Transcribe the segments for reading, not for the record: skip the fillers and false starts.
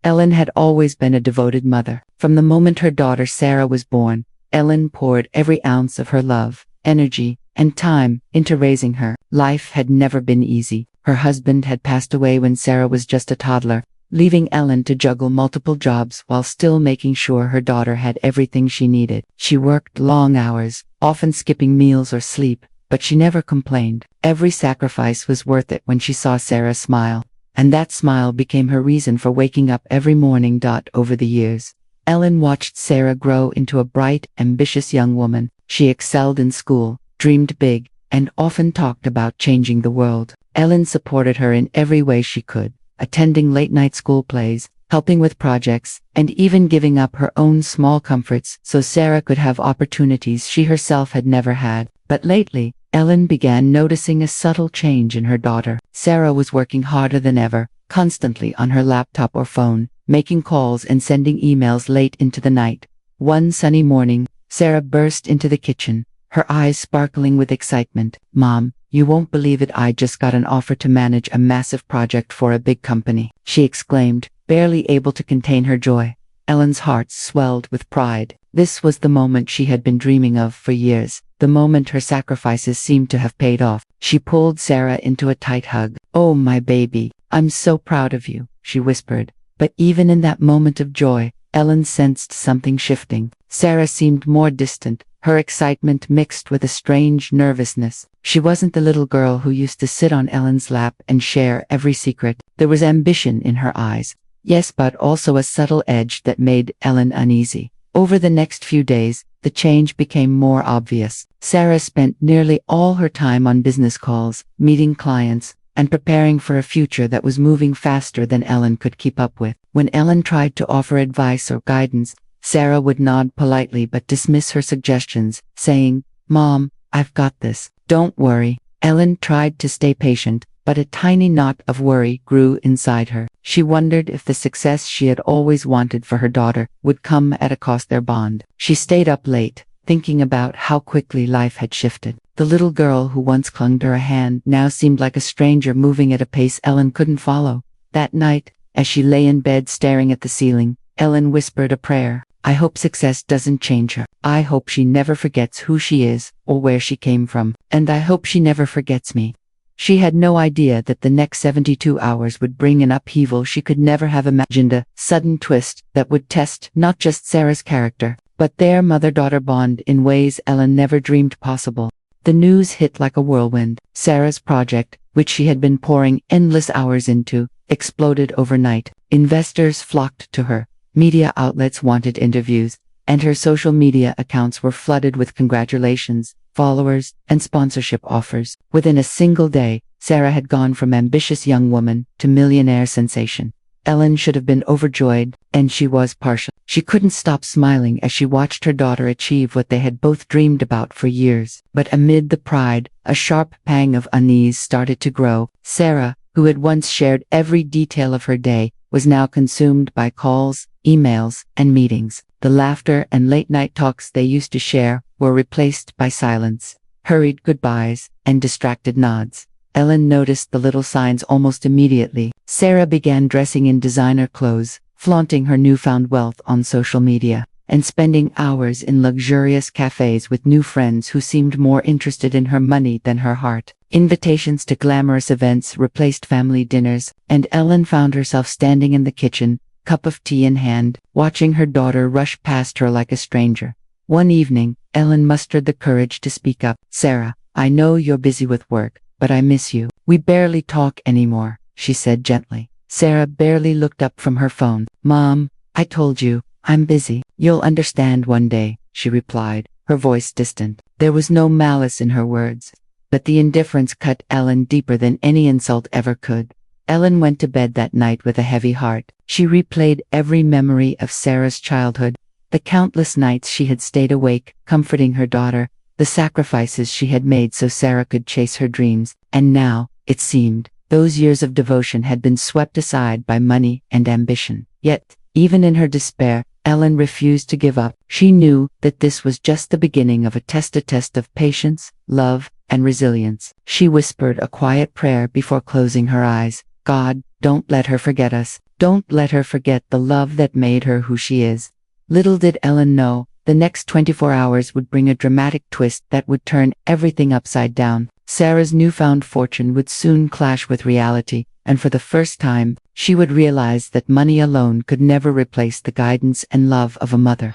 Ellen had always been a devoted mother. From the moment her daughter Sarah was born, Ellen poured every ounce of her love, energy, and time into raising her. Life had never been easy. Her husband had passed away when Sarah was just a toddler, leaving Ellen to juggle multiple jobs while still making sure her daughter had everything she needed. She worked long hours, often skipping meals or sleep, but she never complained. Every sacrifice was worth it when she saw Sarah smile, and that smile became her reason for waking up every morning. Over the years, Ellen watched Sarah grow into a bright, ambitious young woman. She excelled in school, dreamed big, and often talked about changing the world. Ellen supported her in every way she could, attending late-night school plays, helping with projects, and even giving up her own small comforts so Sarah could have opportunities she herself had never had. But lately, Ellen began noticing a subtle change in her daughter. Sarah was working harder than ever, constantly on her laptop or phone, making calls and sending emails late into the night. One sunny morning, Sarah burst into the kitchen, her eyes sparkling with excitement. "Mom, you won't believe it, I just got an offer to manage a massive project for a big company," she exclaimed, barely able to contain her joy. Ellen's heart swelled with pride. This was the moment she had been dreaming of for years, the moment her sacrifices seemed to have paid off. She pulled Sarah into a tight hug. "Oh, my baby, I'm so proud of you," she whispered. But even in that moment of joy, Ellen sensed something shifting. Sarah seemed more distant, her excitement mixed with a strange nervousness. She wasn't the little girl who used to sit on Ellen's lap and share every secret. There was ambition in her eyes, yes, but also a subtle edge that made Ellen uneasy. Over the next few days, the change became more obvious. Sarah spent nearly all her time on business calls, meeting clients, and preparing for a future that was moving faster than Ellen could keep up with. When Ellen tried to offer advice or guidance, Sarah would nod politely but dismiss her suggestions, saying, "Mom, I've got this. Don't worry." Ellen tried to stay patient, but a tiny knot of worry grew inside her. She wondered if the success she had always wanted for her daughter would come at a cost. Their bond. She stayed up late, thinking about how quickly life had shifted. The little girl who once clung to her hand now seemed like a stranger moving at a pace Ellen couldn't follow. That night, as she lay in bed staring at the ceiling, Ellen whispered a prayer. "I hope success doesn't change her. I hope she never forgets who she is or where she came from. And I hope she never forgets me." She had no idea that the next 72 hours would bring an upheaval she could never have imagined, a sudden twist that would test not just Sarah's character, but their mother-daughter bond in ways Ellen never dreamed possible. The news hit like a whirlwind. Sarah's project, which she had been pouring endless hours into, exploded overnight. Investors flocked to her, media outlets wanted interviews, and her social media accounts were flooded with congratulations, followers, and sponsorship offers. Within a single day, Sarah had gone from ambitious young woman to millionaire sensation. Ellen should have been overjoyed, and she was partial. She couldn't stop smiling as she watched her daughter achieve what they had both dreamed about for years. But amid the pride, a sharp pang of unease started to grow. Sarah, who had once shared every detail of her day, was now consumed by calls, emails, and meetings. The laughter and late-night talks they used to share were replaced by silence, hurried goodbyes, and distracted nods. Ellen noticed the little signs almost immediately. Sarah began dressing in designer clothes, flaunting her newfound wealth on social media, and spending hours in luxurious cafes with new friends who seemed more interested in her money than her heart. Invitations to glamorous events replaced family dinners, and Ellen found herself standing in the kitchen, cup of tea in hand, watching her daughter rush past her like a stranger. One evening, Ellen mustered the courage to speak up. "Sarah, I know you're busy with work, but I miss you. We barely talk anymore," she said gently. Sarah barely looked up from her phone. "Mom, I told you, I'm busy. You'll understand one day," she replied, her voice distant. There was no malice in her words, but the indifference cut Ellen deeper than any insult ever could. Ellen went to bed that night with a heavy heart. She replayed every memory of Sarah's childhood, the countless nights she had stayed awake, comforting her daughter, the sacrifices she had made so Sarah could chase her dreams, and now, it seemed, those years of devotion had been swept aside by money and ambition. Yet, even in her despair, Ellen refused to give up. She knew that this was just the beginning of a test of patience, love, and resilience. She whispered a quiet prayer before closing her eyes. "God, don't let her forget us. Don't let her forget the love that made her who she is. Little did Ellen know, the next 24 hours would bring a dramatic twist that would turn everything upside down. Sarah's newfound fortune would soon clash with reality, and for the first time, she would realize that money alone could never replace the guidance and love of a mother.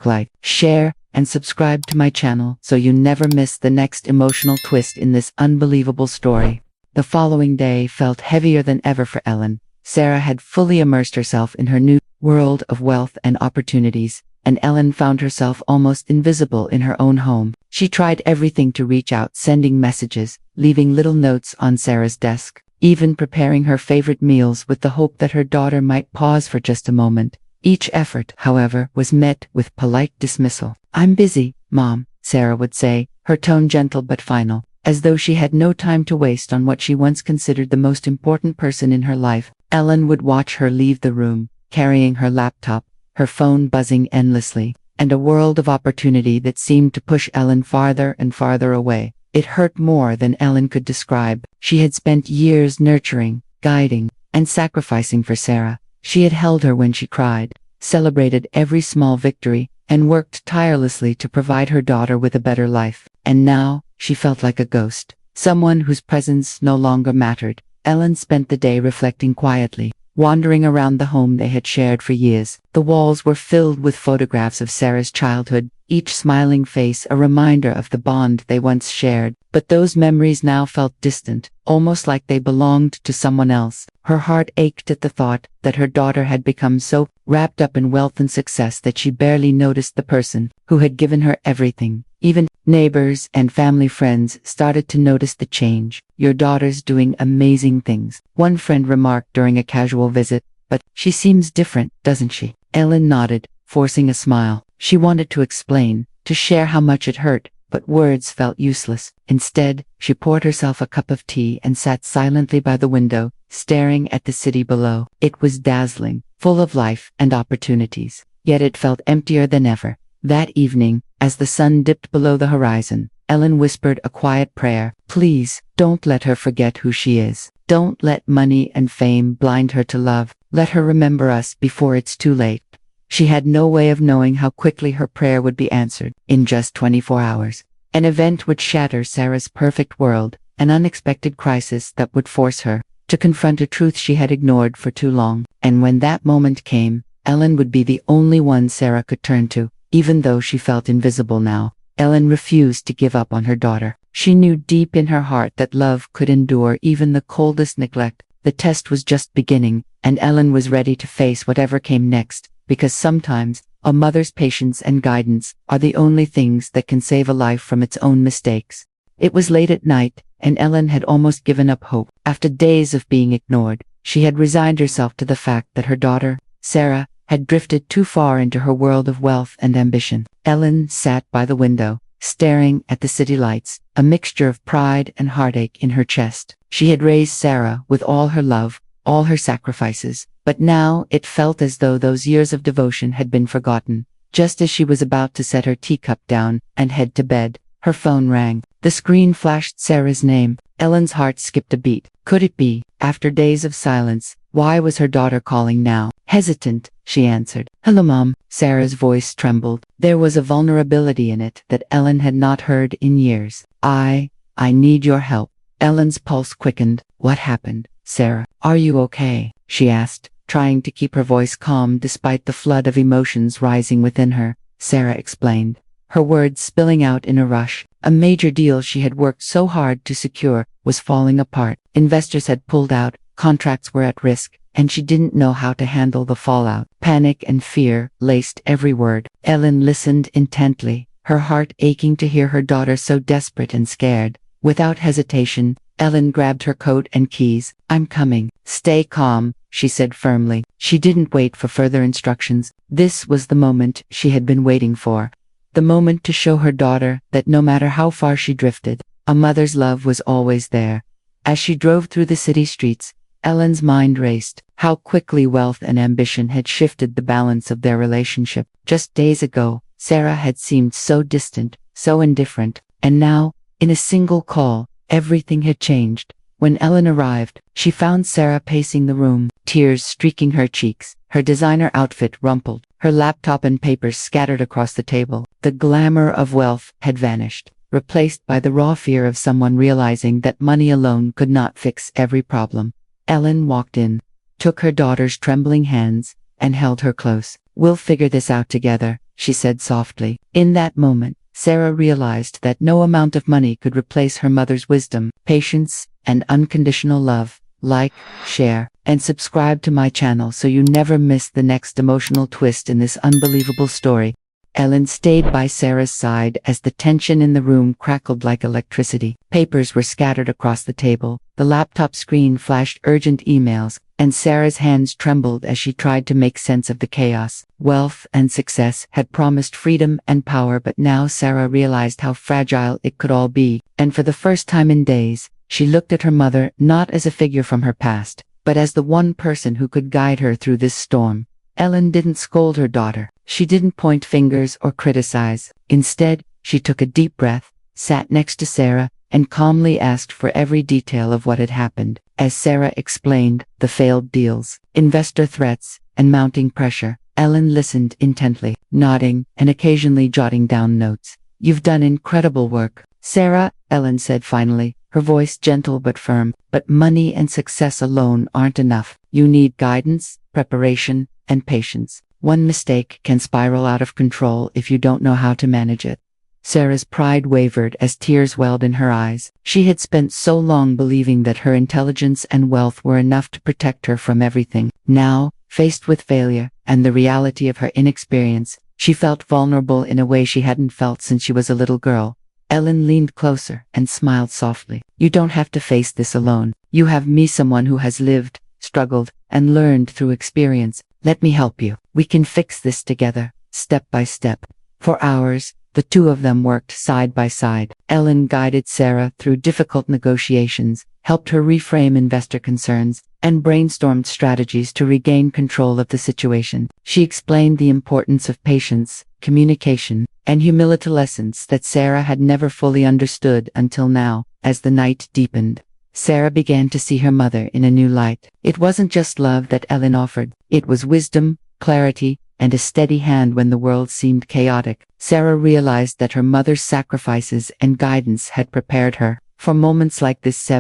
Like, share, and subscribe to my channel so you never miss the next emotional twist in this unbelievable story. The following day felt heavier than ever for Ellen. Sarah had fully immersed herself in her new world of wealth and opportunities, and Ellen found herself almost invisible in her own home. She tried everything to reach out, sending messages, leaving little notes on Sarah's desk, even preparing her favorite meals with the hope that her daughter might pause for just a moment. Each effort, however, was met with polite dismissal. "I'm busy, Mom," Sarah would say, her tone gentle but final, as though she had no time to waste on what she once considered the most important person in her life. Ellen would watch her leave the room, carrying her laptop, her phone buzzing endlessly, and a world of opportunity that seemed to push Ellen farther and farther away. It hurt more than Ellen could describe. She had spent years nurturing, guiding, and sacrificing for Sarah. She had held her when she cried, celebrated every small victory, and worked tirelessly to provide her daughter with a better life. And now, she felt like a ghost, someone whose presence no longer mattered. Ellen spent the day reflecting quietly, wandering around the home they had shared for years. The walls were filled with photographs of Sarah's childhood, each smiling face a reminder of the bond they once shared. But those memories now felt distant, almost like they belonged to someone else. Her heart ached at the thought that her daughter had become so wrapped up in wealth and success that she barely noticed the person who had given her everything. Even neighbors and family friends started to notice the change. "Your daughter's doing amazing things," one friend remarked during a casual visit, "but she seems different, doesn't she?" Ellen nodded, forcing a smile. She wanted to explain, to share how much it hurt, but words felt useless. Instead, she poured herself a cup of tea and sat silently by the window, staring at the city below. It was dazzling, full of life and opportunities, yet it felt emptier than ever. That evening, as the sun dipped below the horizon, Ellen whispered a quiet prayer. "Please, don't let her forget who she is. Don't let money and fame blind her to love. Let her remember us before it's too late." She had no way of knowing how quickly her prayer would be answered. In just 24 hours, an event would shatter Sarah's perfect world, an unexpected crisis that would force her to confront a truth she had ignored for too long. And when that moment came, Ellen would be the only one Sarah could turn to. Even though she felt invisible now, Ellen refused to give up on her daughter. She knew deep in her heart that love could endure even the coldest neglect. The test was just beginning, and Ellen was ready to face whatever came next, because sometimes, a mother's patience and guidance are the only things that can save a life from its own mistakes. It was late at night, and Ellen had almost given up hope. After days of being ignored, she had resigned herself to the fact that her daughter, Sarah, had drifted too far into her world of wealth and ambition. Ellen sat by the window, staring at the city lights, a mixture of pride and heartache in her chest. She had raised Sarah with all her love, all her sacrifices, but now it felt as though those years of devotion had been forgotten. Just as she was about to set her teacup down and head to bed, her phone rang. The screen flashed Sarah's name. Ellen's heart skipped a beat. Could it be? After days of silence, why was her daughter calling now? Hesitant, she answered. "Hello, Mom." Sarah's voice trembled. There was a vulnerability in it that Ellen had not heard in years. I need your help." Ellen's pulse quickened. "What happened, Sarah? Are you okay?" she asked, trying to keep her voice calm despite the flood of emotions rising within her. Sarah explained, her words spilling out in a rush. A major deal she had worked so hard to secure was falling apart. Investors had pulled out, contracts were at risk, and she didn't know how to handle the fallout. Panic and fear laced every word. Ellen listened intently, her heart aching to hear her daughter so desperate and scared. Without hesitation, Ellen grabbed her coat and keys. "I'm coming." "Stay calm," she said firmly. She didn't wait for further instructions. This was the moment she had been waiting for. The moment to show her daughter that no matter how far she drifted, a mother's love was always there. As she drove through the city streets, Ellen's mind raced. How quickly wealth and ambition had shifted the balance of their relationship. Just days ago, Sarah had seemed so distant, so indifferent, and now, in a single call, everything had changed. When Ellen arrived, she found Sarah pacing the room, tears streaking her cheeks, her designer outfit rumpled, her laptop and papers scattered across the table. The glamour of wealth had vanished, replaced by the raw fear of someone realizing that money alone could not fix every problem. Ellen walked in, took her daughter's trembling hands, and held her close. "We'll figure this out together," she said softly. In that moment, Sarah realized that no amount of money could replace her mother's wisdom, patience, and unconditional love. Like, share, and subscribe to my channel so you never miss the next emotional twist in this unbelievable story. Ellen stayed by Sarah's side as the tension in the room crackled like electricity. Papers were scattered across the table, the laptop screen flashed urgent emails, and Sarah's hands trembled as she tried to make sense of the chaos. Wealth and success had promised freedom and power, but now Sarah realized how fragile it could all be, and for the first time in days, she looked at her mother not as a figure from her past, but as the one person who could guide her through this storm. Ellen didn't scold her daughter. She didn't point fingers or criticize. Instead, she took a deep breath, sat next to Sarah, and calmly asked for every detail of what had happened. As Sarah explained, the failed deals, investor threats, and mounting pressure, Ellen listened intently, nodding and occasionally jotting down notes. "You've done incredible work, Sarah," Ellen said finally, her voice gentle but firm. "But money and success alone aren't enough. You need guidance, preparation, and patience. One mistake can spiral out of control if you don't know how to manage it." Sarah's pride wavered as tears welled in her eyes. She had spent so long believing that her intelligence and wealth were enough to protect her from everything. Now, faced with failure and the reality of her inexperience, she felt vulnerable in a way she hadn't felt since she was a little girl. Ellen leaned closer and smiled softly. "You don't have to face this alone. You have me, someone who has lived, struggled, and learned through experience. Let me help you. We can fix this together, step by step." For hours, the two of them worked side by side. Ellen guided Sarah through difficult negotiations, helped her reframe investor concerns, and brainstormed strategies to regain control of the situation. She explained the importance of patience, communication, and humility, lessons that Sarah had never fully understood until now. As the night deepened, Sarah began to see her mother in a new light. It wasn't just love that Ellen offered. It was wisdom, clarity, and a steady hand when the world seemed chaotic. Sarah realized that her mother's sacrifices and guidance had prepared her for moments like this,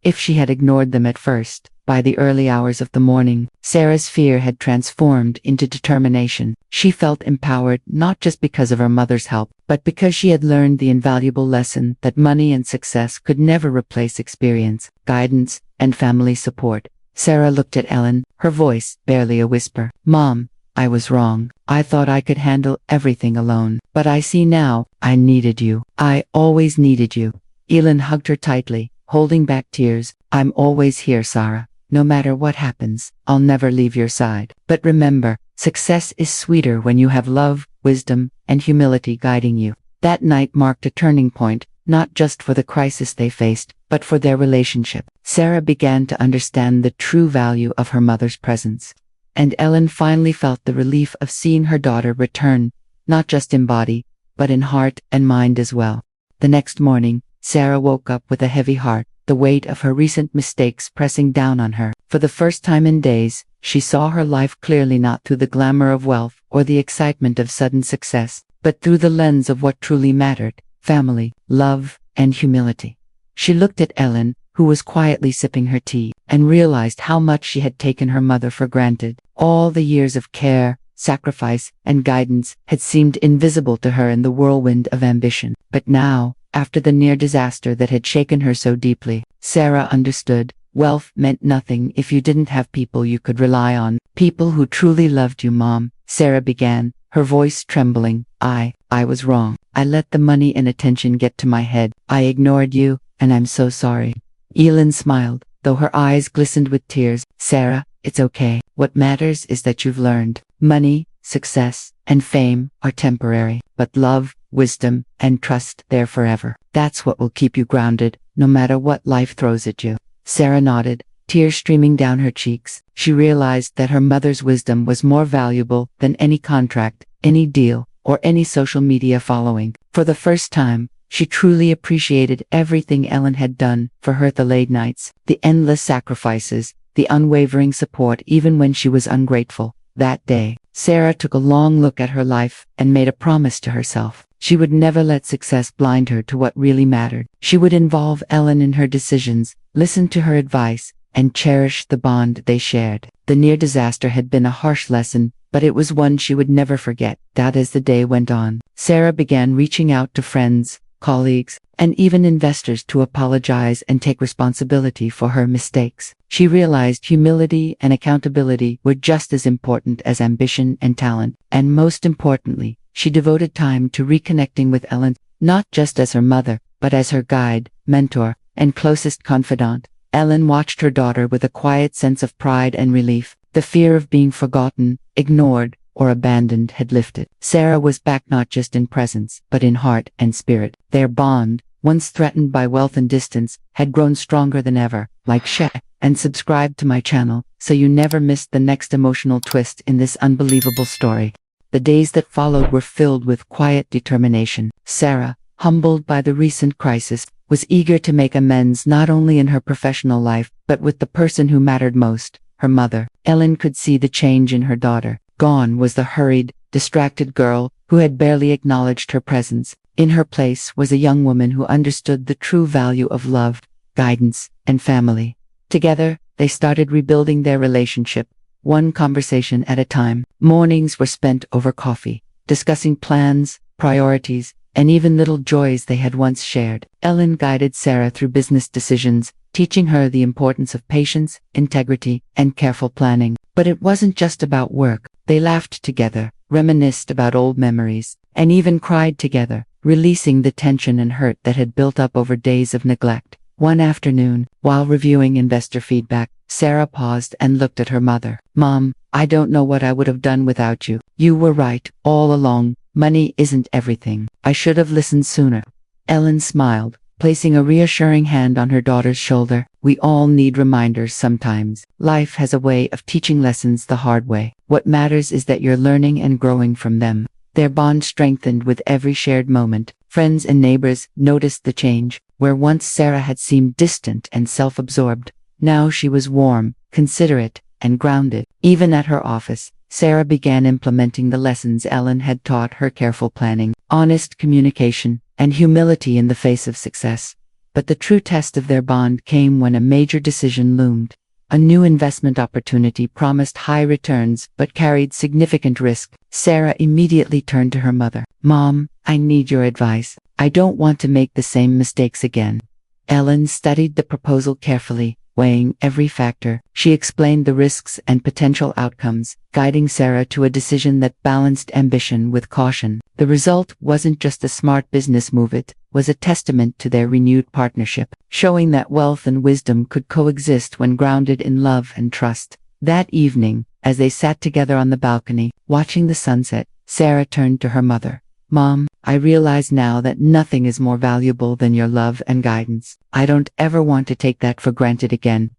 if she had ignored them at first. By the early hours of the morning, Sarah's fear had transformed into determination. She felt empowered not just because of her mother's help, but because she had learned the invaluable lesson that money and success could never replace experience, guidance, and family support. Sarah looked at Ellen, her voice barely a whisper. "Mom, I was wrong. I thought I could handle everything alone. But I see now, I needed you. I always needed you." Ellen hugged her tightly, holding back tears. "I'm always here, Sarah. No matter what happens, I'll never leave your side. But remember, success is sweeter when you have love, wisdom, and humility guiding you." That night marked a turning point, not just for the crisis they faced, but for their relationship. Sarah began to understand the true value of her mother's presence. And Ellen finally felt the relief of seeing her daughter return, not just in body, but in heart and mind as well. The next morning, Sarah woke up with a heavy heart, the weight of her recent mistakes pressing down on her. For the first time in days, she saw her life clearly, not through the glamour of wealth or the excitement of sudden success, but through the lens of what truly mattered: family, love, and humility. She looked at Ellen, who was quietly sipping her tea, and realized how much she had taken her mother for granted. All the years of care, sacrifice, and guidance had seemed invisible to her in the whirlwind of ambition. But now, after the near disaster that had shaken her so deeply, Sarah understood. Wealth meant nothing if you didn't have people you could rely on. "People who truly loved you, Mom," Sarah began, her voice trembling. I was wrong. I let the money and attention get to my head. I ignored you, and I'm so sorry." Ellen smiled, though her eyes glistened with tears. "Sarah, it's okay. What matters is that you've learned. Money, success, and fame are temporary, but love, wisdom, and trust, they're forever. That's what will keep you grounded, no matter what life throws at you." Sarah nodded, tears streaming down her cheeks. She realized that her mother's wisdom was more valuable than any contract, any deal, or any social media following. For the first time, She truly appreciated everything Ellen had done for her: the late nights, the endless sacrifices, the unwavering support even when she was ungrateful. That day, Sarah took a long look at her life and made a promise to herself. She would never let success blind her to what really mattered. She would involve Ellen in her decisions, listen to her advice, and cherish the bond they shared. The near disaster had been a harsh lesson, but it was one she would never forget. That as the day went on, Sarah began reaching out to friends, colleagues, and even investors to apologize and take responsibility for her mistakes. She realized humility and accountability were just as important as ambition and talent, and most importantly, she devoted time to reconnecting with Ellen, not just as her mother, but as her guide, mentor, and closest confidant. Ellen watched her daughter with a quiet sense of pride and relief. The fear of being forgotten, ignored, or abandoned had lifted. Sarah was back not just in presence, but in heart and spirit. Their bond, once threatened by wealth and distance, had grown stronger than ever. Like, share, and subscribe to my channel so you never miss the next emotional twist in this unbelievable story. The days that followed were filled with quiet determination. Sarah, humbled by the recent crisis, was eager to make amends not only in her professional life, but with the person who mattered most, her mother. Ellen could see the change in her daughter. Gone was the hurried, distracted girl who had barely acknowledged her presence. In her place was a young woman who understood the true value of love, guidance, and family. Together, they started rebuilding their relationship, one conversation at a time. Mornings were spent over coffee, discussing plans, priorities, and even little joys they had once shared. Ellen guided Sarah through business decisions, teaching her the importance of patience, integrity, and careful planning. But it wasn't just about work. They laughed together, reminisced about old memories, and even cried together, releasing the tension and hurt that had built up over days of neglect. One afternoon, while reviewing investor feedback, Sarah paused and looked at her mother. "Mom, I don't know what I would have done without you. You were right, all along. Money isn't everything. I should have listened sooner." Ellen smiled, placing a reassuring hand on her daughter's shoulder. "We all need reminders sometimes. Life has a way of teaching lessons the hard way. What matters is that you're learning and growing from them." Their bond strengthened with every shared moment. Friends and neighbors noticed the change. Where once Sarah had seemed distant and self-absorbed, now she was warm, considerate, and grounded. Even at her office, Sarah began implementing the lessons Ellen had taught her: careful planning, honest communication, and humility in the face of success. But the true test of their bond came when a major decision loomed. A new investment opportunity promised high returns but carried significant risk. Sarah immediately turned to her mother. "Mom, I need your advice. I don't want to make the same mistakes again." Ellen studied the proposal carefully, weighing every factor. She explained the risks and potential outcomes, guiding Sarah to a decision that balanced ambition with caution. The result wasn't just a smart business move, it was a testament to their renewed partnership, showing that wealth and wisdom could coexist when grounded in love and trust. That evening, as they sat together on the balcony, watching the sunset, Sarah turned to her mother. "Mom, I realize now that nothing is more valuable than your love and guidance. I don't ever want to take that for granted again."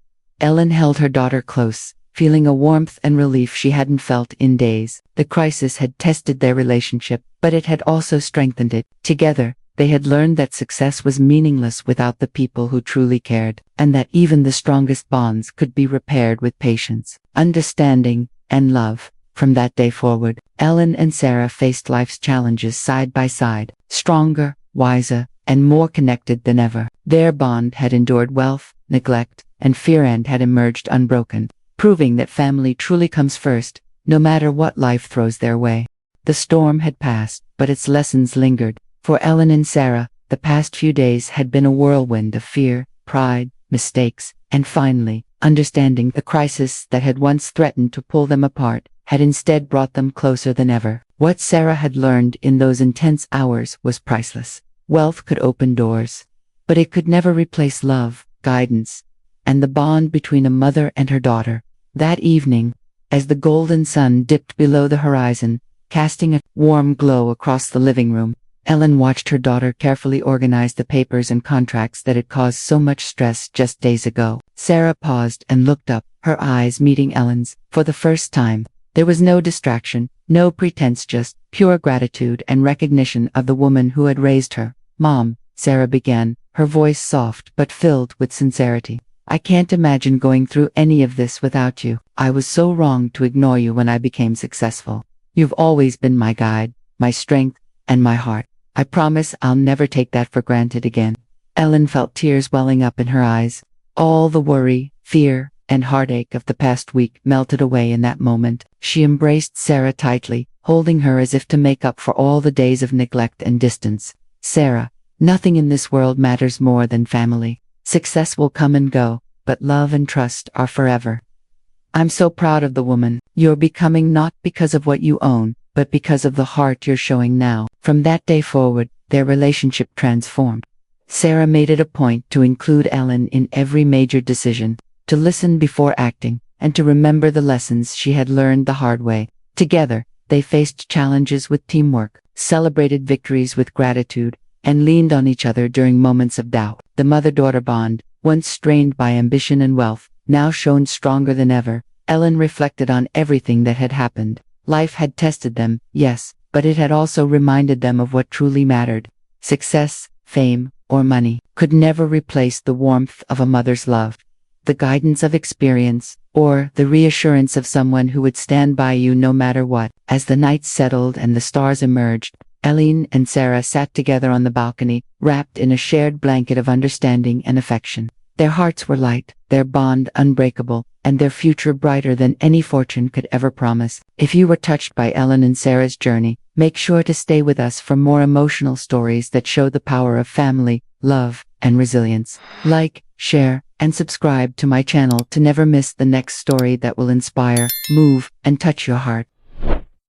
Ellen held her daughter close, feeling a warmth and relief she hadn't felt in days. The crisis had tested their relationship, but it had also strengthened it. Together, they had learned that success was meaningless without the people who truly cared, and that even the strongest bonds could be repaired with patience, understanding, and love. From that day forward, Ellen and Sarah faced life's challenges side by side, stronger, wiser, and more connected than ever. Their bond had endured wealth, neglect, and fear, and had emerged unbroken, proving that family truly comes first, no matter what life throws their way. The storm had passed, but its lessons lingered. For Ellen and Sarah, the past few days had been a whirlwind of fear, pride, mistakes, and finally, understanding. The crisis that had once threatened to pull them apart had instead brought them closer than ever. What Sarah had learned in those intense hours was priceless. Wealth could open doors, but it could never replace love, guidance, and the bond between a mother and her daughter. That evening, as the golden sun dipped below the horizon, casting a warm glow across the living room, Ellen watched her daughter carefully organize the papers and contracts that had caused so much stress just days ago. Sarah paused and looked up, her eyes meeting Ellen's. For the first time, there was no distraction, no pretense, just pure gratitude and recognition of the woman who had raised her. Mom, Sarah began, her voice soft but filled with sincerity. I can't imagine going through any of this without you. I was so wrong to ignore you when I became successful. You've always been my guide, my strength, and my heart. I promise I'll never take that for granted again. Ellen felt tears welling up in her eyes. All the worry, fear, and heartache of the past week melted away in that moment. She embraced Sarah tightly, holding her as if to make up for all the days of neglect and distance. Sarah, nothing in this world matters more than family. Success will come and go, but love and trust are forever. I'm so proud of the woman you're becoming, not because of what you own, but because of the heart you're showing now. From that day forward, their relationship transformed. Sarah made it a point to include Ellen in every major decision, to listen before acting, and to remember the lessons she had learned the hard way. Together, they faced challenges with teamwork, celebrated victories with gratitude, and leaned on each other during moments of doubt. The mother-daughter bond, once strained by ambition and wealth, now shone stronger than ever. Ellen reflected on everything that had happened. Life had tested them, yes, but it had also reminded them of what truly mattered. Success, fame, or money could never replace the warmth of a mother's love, the guidance of experience, or the reassurance of someone who would stand by you no matter what. As the night settled and the stars emerged, Ellen and Sarah sat together on the balcony, wrapped in a shared blanket of understanding and affection. Their hearts were light, their bond unbreakable, and their future brighter than any fortune could ever promise. If you were touched by Ellen and Sarah's journey, make sure to stay with us for more emotional stories that show the power of family, love, and resilience. Like, share, and subscribe to my channel to never miss the next story that will inspire, move, and touch your heart.